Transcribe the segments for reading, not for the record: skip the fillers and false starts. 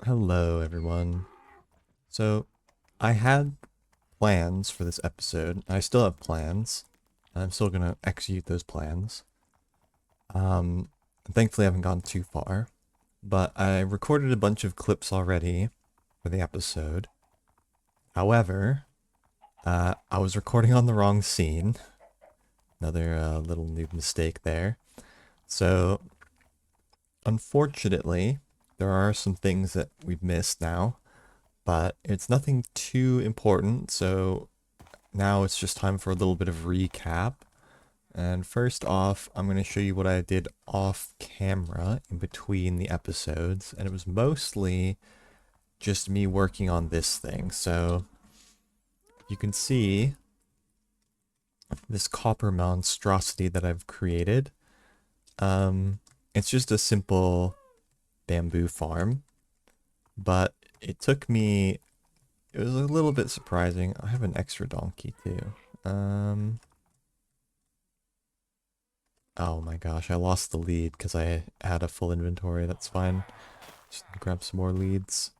Hello, everyone. So, I had plans for this episode. I still have plans. I'm still gonna execute those plans. Um, Thankfully, I haven't gone too far. But I recorded a bunch of clips already for the episode. However, I was recording on the wrong scene. Another little noob mistake there. So, unfortunately, there are some things that we've missed now. But it's nothing too important, so now it's just time for a little bit of recap. And first off, I'm going to show you what I did off camera in between the episodes. And it was mostly just me working on this thing. So you can see this copper monstrosity that I've created. It's just a simple bamboo farm. But it took me... It was a little bit surprising. I have an extra donkey too. Oh my gosh, I lost the lead because I had a full inventory. That's fine. Just grab some more leads.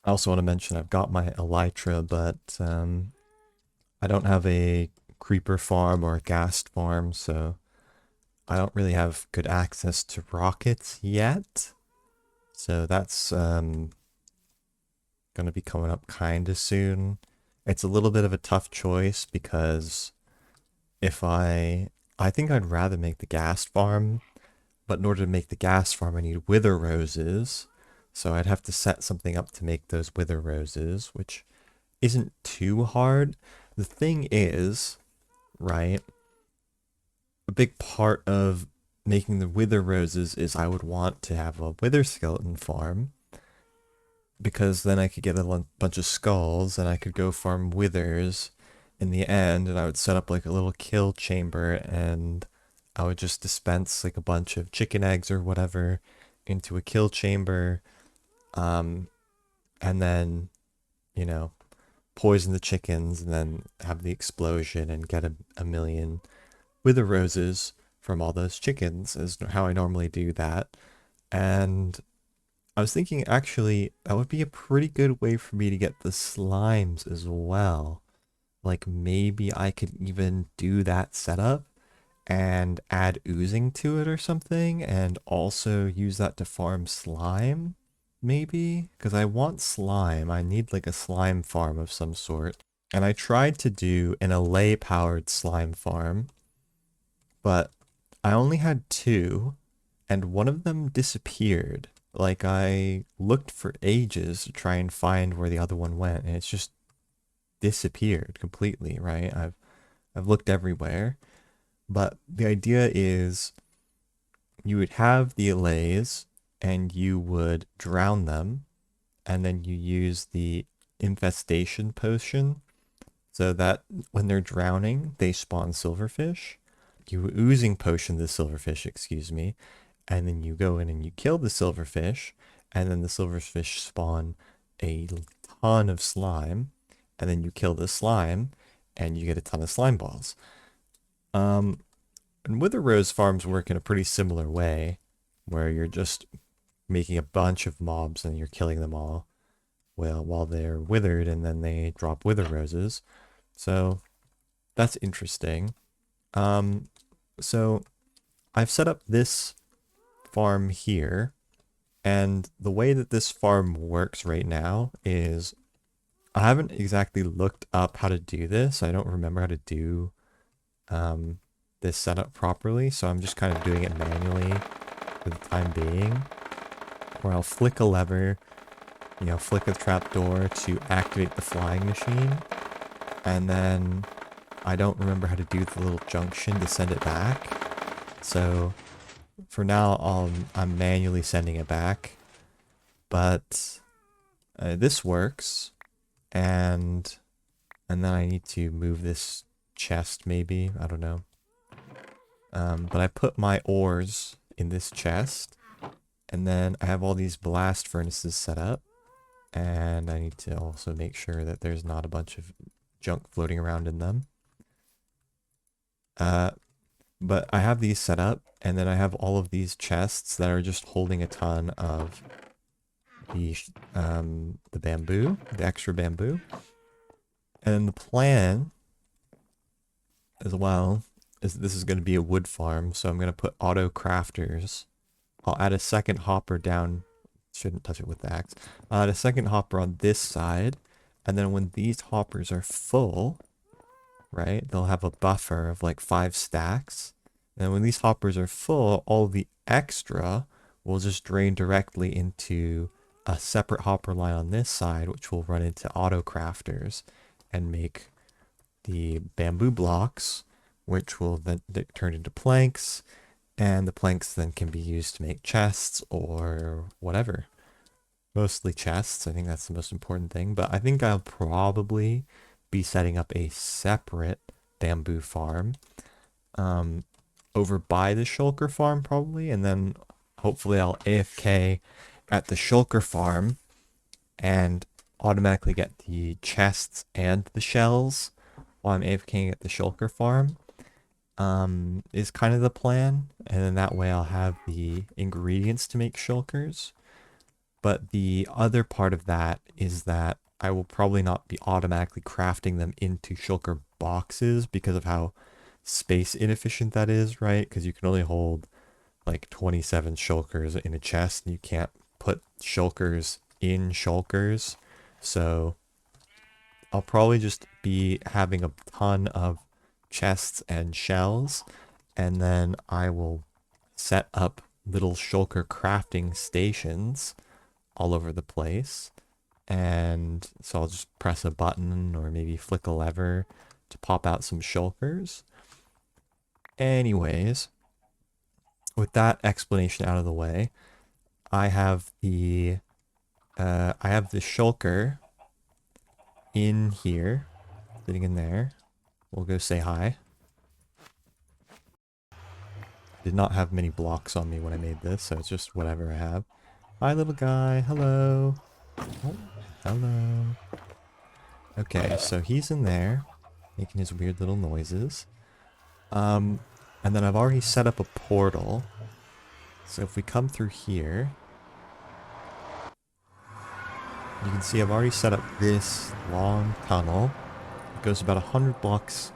I also want to mention I've got my elytra, but I don't have a creeper farm or a ghast farm, so I don't really have good access to rockets yet. So that's gonna be coming up kinda soon. It's a little bit of a tough choice because if I think I'd rather make the ghast farm. But in order to make the gas farm, I need wither roses. So I'd have to set something up to make those wither roses, which isn't too hard. The thing is, right, a big part of making the wither roses is I would want to have a wither skeleton farm. Because then I could get a bunch of skulls and I could go farm withers in the end. And I would set up like a little kill chamber and I would just dispense like a bunch of chicken eggs or whatever into a kill chamber, and then, you know, poison the chickens and then have the explosion and get a million wither roses from all those chickens is how I normally do that. And I was thinking actually that would be a pretty good way for me to get the slimes as well. Like maybe I could even do that setup and add oozing to it or something and also use that to farm slime, maybe? Because I want slime. I need like a slime farm of some sort. And I tried to do an allay powered slime farm, but I only had two and one of them disappeared. Like I looked for ages to try and find where the other one went and it's just disappeared completely, right? I've looked everywhere. But the idea is you would have the allays and you would drown them, and then you use the infestation potion so that when they're drowning, they spawn silverfish. You oozing potion the silverfish, excuse me, and then you go in and you kill the silverfish, and then the silverfish spawn a ton of slime, and then you kill the slime, and you get a ton of slime balls. Um, and Wither Rose farms work in a pretty similar way, where you're just making a bunch of mobs and you're killing them all while they're withered and then they drop Wither Roses. So that's interesting. Um, so I've set up this farm here, and the way that this farm works right now is I haven't exactly looked up how to do this. I don't remember how to do um, this setup properly, so I'm just kind of doing it manually for the time being, where I'll flick a lever, flick a trapdoor to activate the flying machine, and then I don't remember how to do the little junction to send it back. So for now, I'm manually sending it back, but this works, and then I need to move this chest maybe, I don't know. But I put my ores in this chest, and then I have all these blast furnaces set up, and I need to also make sure that there's not a bunch of junk floating around in them. But I have these set up, and then I have all of these chests that are just holding a ton of the bamboo, the extra bamboo. And then the plan as well is this is going to be a wood farm, so I'm going to put auto crafters. I'll add a second hopper down. Shouldn't touch it with the axe. I'll add a second hopper on this side, and then when these hoppers are full, right, they'll have a buffer of like 5 stacks. And when these hoppers are full, all the extra will just drain directly into a separate hopper line on this side, which will run into auto crafters and make the bamboo blocks, which will then turn into planks, and the planks then can be used to make chests or whatever. Mostly chests, I think that's the most important thing, but I think I'll probably be setting up a separate bamboo farm over by the shulker farm probably, and then hopefully I'll AFK at the shulker farm and automatically get the chests and the shells while I'm AFKing at the shulker farm, is kind of the plan. And then that way I'll have the ingredients to make shulkers. But the other part of that is that I will probably not be automatically crafting them into shulker boxes because of how space inefficient that is, right? Because you can only hold like 27 shulkers in a chest, and you can't put shulkers in shulkers. So I'll probably just be having a ton of chests and shells, and then I will set up little shulker crafting stations all over the place. And so I'll just press a button or maybe flick a lever to pop out some shulkers. Anyways, with that explanation out of the way, I have the shulker in here, sitting in there. We'll go say hi. Did not have many blocks on me when I made this, so it's just whatever I have. Hi, little guy. Hello. Oh, hello. Okay, so he's in there, making his weird little noises. And then I've already set up a portal. So if we come through here, you can see I've already set up this long tunnel. It goes about 100 blocks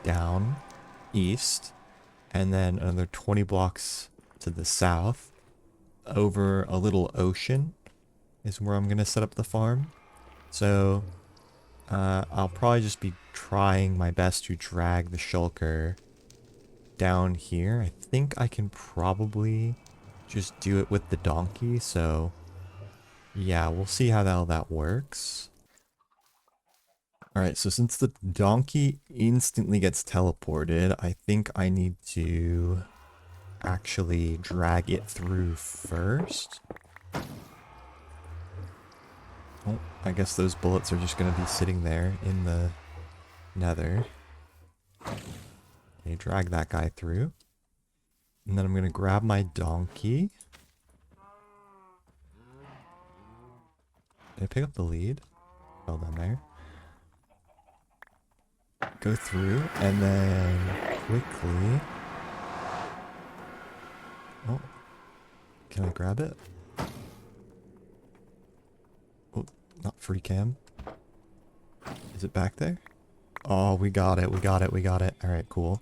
down east, and then another 20 blocks to the south over a little ocean is where I'm going to set up the farm. So I'll probably just be trying my best to drag the shulker down here. I think I can probably just do it with the donkey, so yeah, we'll see how that works. Alright, so since the donkey instantly gets teleported, I think I need to actually drag it through first. Oh, I guess those bullets are just going to be sitting there in the nether. Okay, drag that guy through. And then I'm going to grab my donkey. Did I pick up the lead? Fell down there. Go through, and then quickly... Oh, can I grab it? Oh, not free cam. Is it back there? Oh, we got it, we got it, we got it. Alright, cool.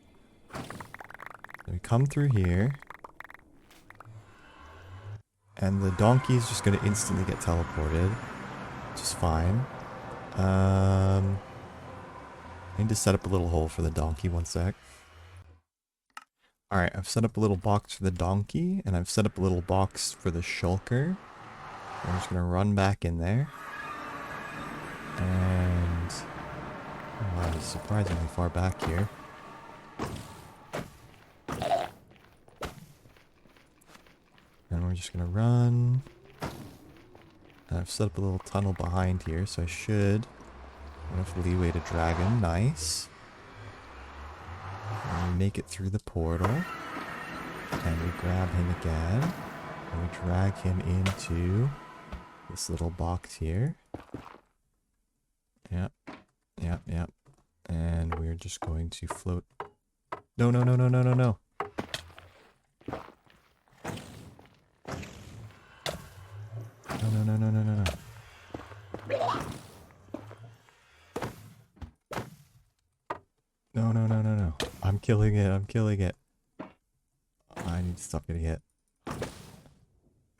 So we come through here. And the donkey's just going to instantly get teleported. Which is fine. I need to set up a little hole for the donkey, one sec. Alright, I've set up a little box for the donkey, and I've set up a little box for the shulker. I'm just going to run back in there. And... wow, it's surprisingly far back here. And we're just going to run. And I've set up a little tunnel behind here, so I should have enough leeway to drag him. Nice. And we make it through the portal. And we grab him again. And we drag him into this little box here. Yep. Yep, yep. And we're just going to float. No, no, no, no, no, no, no. No, no, no, no, no, I'm killing it. I'm killing it. I need to stop getting hit.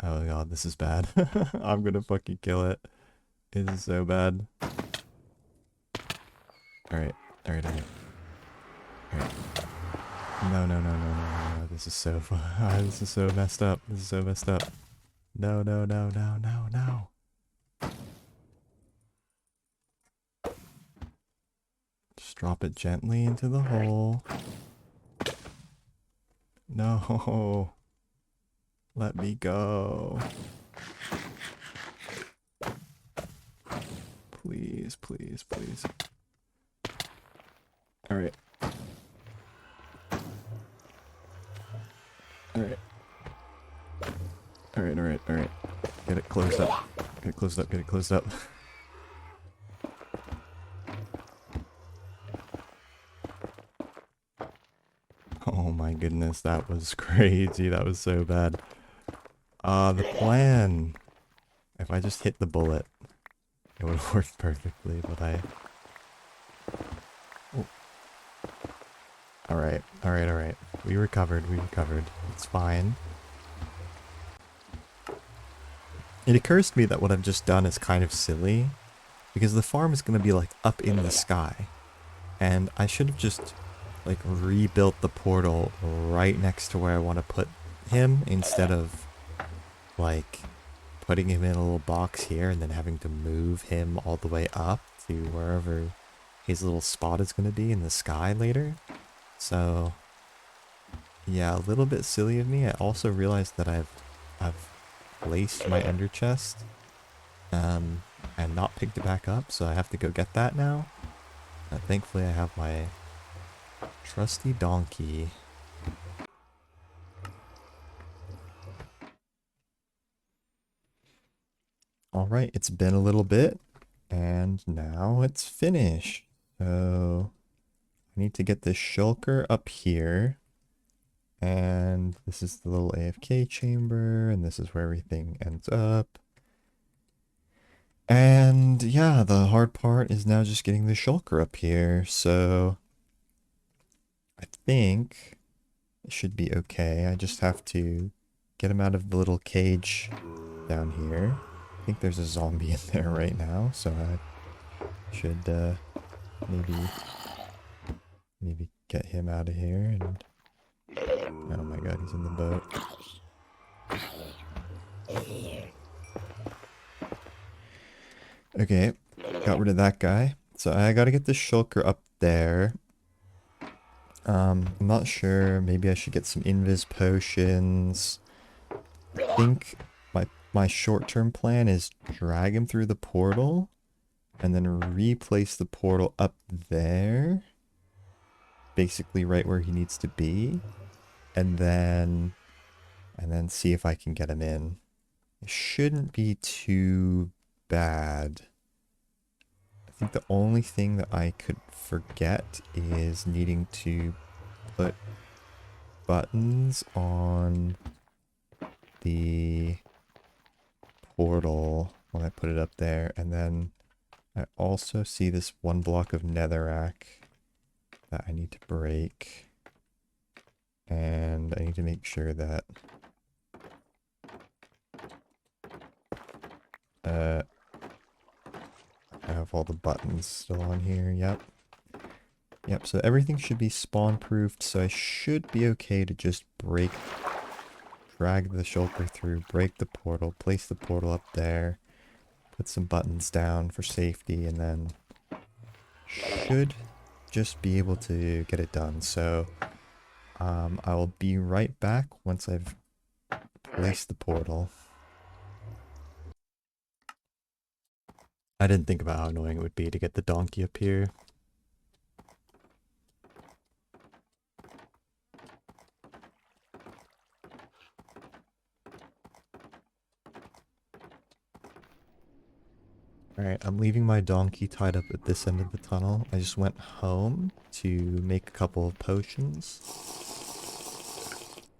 Oh god, this is bad. I'm gonna fucking kill it. It is so bad. Alright, alright, alright. Alright. No, no, no, no, no, no, no. This is so this is so messed up. This is so messed up. No, no, no, no, no, no. Just drop it gently into the hole. No. Let me go. Please, please, please. Alright. Alright. Alright, alright, alright. Get it closed up. Get it closed up, get it closed up. Oh my goodness, that was crazy. That was so bad. The plan. If I just hit the bullet, it would have worked perfectly, but I... Oh. Alright, alright, alright. We recovered, we recovered. It's fine. It occurs to me that what I've just done is kind of silly, because the farm is going to be like up in the sky, and I should have just like rebuilt the portal right next to where I want to put him, instead of like putting him in a little box here and then having to move him all the way up to wherever his little spot is going to be in the sky later. So yeah, a little bit silly of me. I also realized that I've placed my ender chest and not picked it back up, so I have to go get that now. Thankfully I have my trusty donkey. Alright, it's been a little bit, and now it's finished. So I need to get this shulker up here. And this is the little AFK chamber, and this is where everything ends up. And yeah, the hard part is now just getting the shulker up here, so I think it should be okay. I just have to get him out of the little cage down here. I think there's a zombie in there right now, so I should maybe get him out of here. And oh my god, he's in the boat. Okay, got rid of that guy. So I gotta get the shulker up there. I'm not sure, maybe I should get some invis potions. I think my short-term plan is drag him through the portal and then replace the portal up there. Basically right where he needs to be. And then see if I can get him in. It shouldn't be too bad. I think the only thing that I could forget is needing to put buttons on the portal when I put it up there. And then I also see this one block of netherrack that I need to break. And I need to make sure that I have all the buttons still on here. Yep, so everything should be spawn proofed, so I should be okay to just drag the shulker through, break the portal, place the portal up there, put some buttons down for safety, and then should just be able to get it done. So I will be right back once I've placed the portal. I didn't think about how annoying it would be to get the donkey up here. Alright, I'm leaving my donkey tied up at this end of the tunnel. I just went home to make a couple of potions.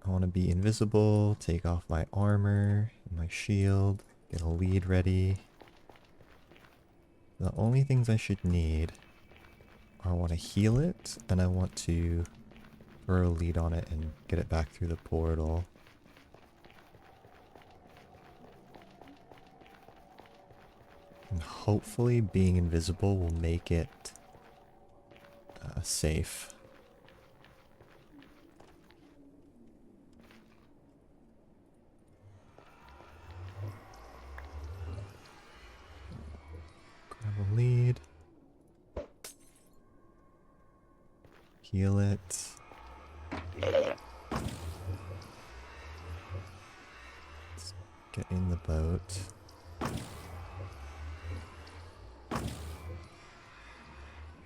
I want to be invisible, take off my armor, and my shield, get a lead ready. The only things I should need are I want to heal it, and I want to throw a lead on it and get it back through the portal. And hopefully being invisible will make it safe. Grab a lead. Heal it. Let's get in the boat.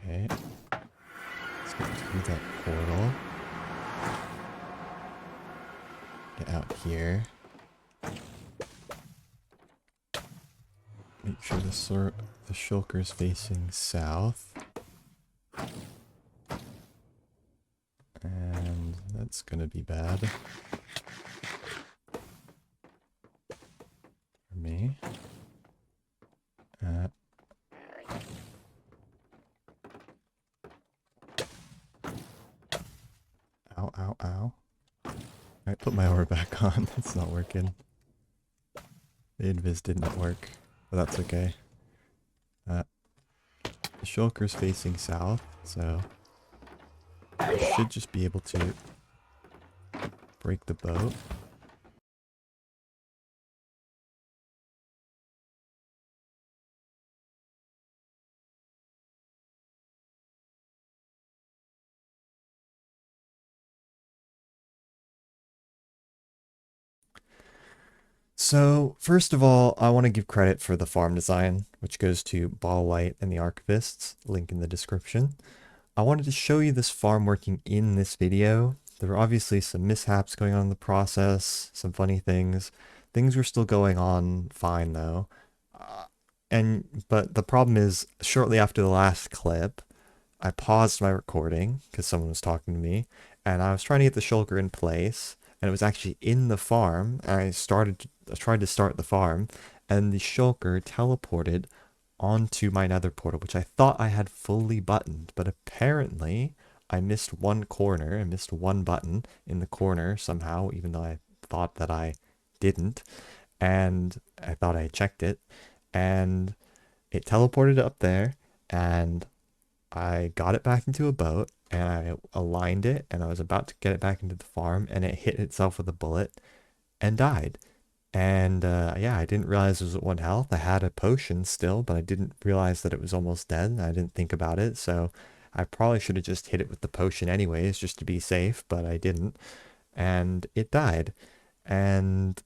Okay. Let's get through that portal. Get out here. Make sure the shulker is facing south. And that's gonna be bad. For me. Ow, ow, ow. Alright, put my aura back on. It's not working. The invis didn't work, but that's okay. The shulker's facing south, so I should just be able to break the boat. So, first of all, I want to give credit for the farm design, which goes to Ball Light and the Archivists, link in the description. I wanted to show you this farm working in this video. There were obviously some mishaps going on in the process, some funny things. Things were still going on fine though. But the problem is, shortly after the last clip, I paused my recording because someone was talking to me, and I was trying to get the shulker in place, and it was actually in the farm. And I tried to start the farm, and the shulker teleported onto my nether portal, which I thought I had fully buttoned, but apparently I missed one corner. I missed one button in the corner somehow, even though I thought that I didn't, and I thought I checked it, and it teleported up there, and I got it back into a boat, and I aligned it, and I was about to get it back into the farm, and it hit itself with a bullet and died. And yeah, I didn't realize it was at 1 health. I had a potion still, but I didn't realize that it was almost dead. I didn't think about it, so I probably should have just hit it with the potion anyways, just to be safe, but I didn't. And it died. And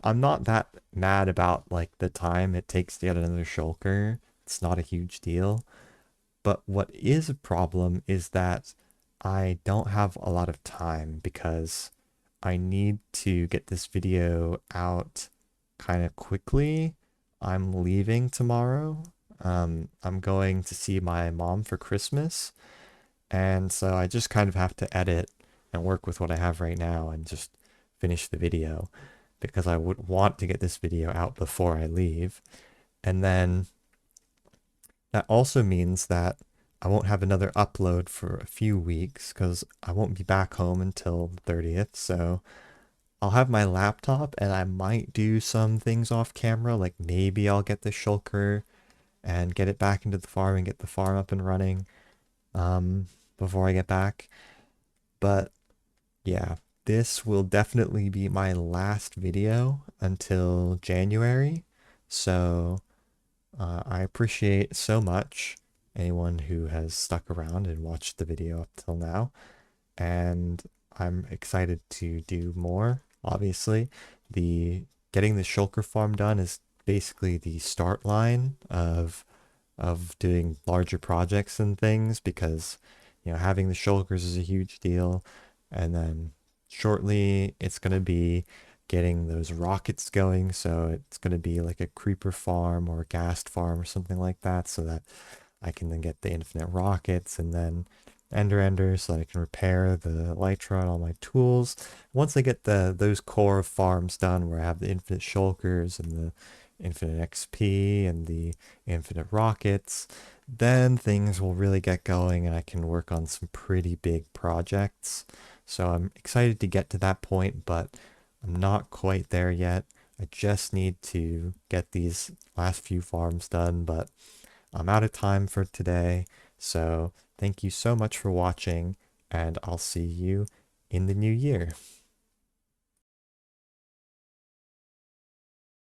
I'm not that mad about like the time it takes to get another shulker. It's not a huge deal. But what is a problem is that I don't have a lot of time because I need to get this video out kind of quickly. I'm leaving tomorrow. I'm going to see my mom for Christmas. And so I just kind of have to edit and work with what I have right now and just finish the video because I would want to get this video out before I leave. And then that also means that I won't have another upload for a few weeks because I won't be back home until the 30th. So I'll have my laptop and I might do some things off camera. Like maybe I'll get the shulker and get it back into the farm and get the farm up and running before I get back. But yeah, this will definitely be my last video until January. So I appreciate so much anyone who has stuck around and watched the video up till now. And I'm excited to do more. Obviously, getting the shulker farm done is basically the start line of doing larger projects and things because having the shulkers is a huge deal. And then shortly it's going to be getting those rockets going, so it's going to be like a creeper farm or a ghast farm or something like that, so that I can then get the infinite rockets and then enders so that I can repair the elytra and all my tools. Once I get those core farms done where I have the infinite shulkers and the infinite XP and the infinite rockets, then things will really get going and I can work on some pretty big projects. So I'm excited to get to that point, but I'm not quite there yet. I just need to get these last few farms done, but I'm out of time for today. So thank you so much for watching, and I'll see you in the new year.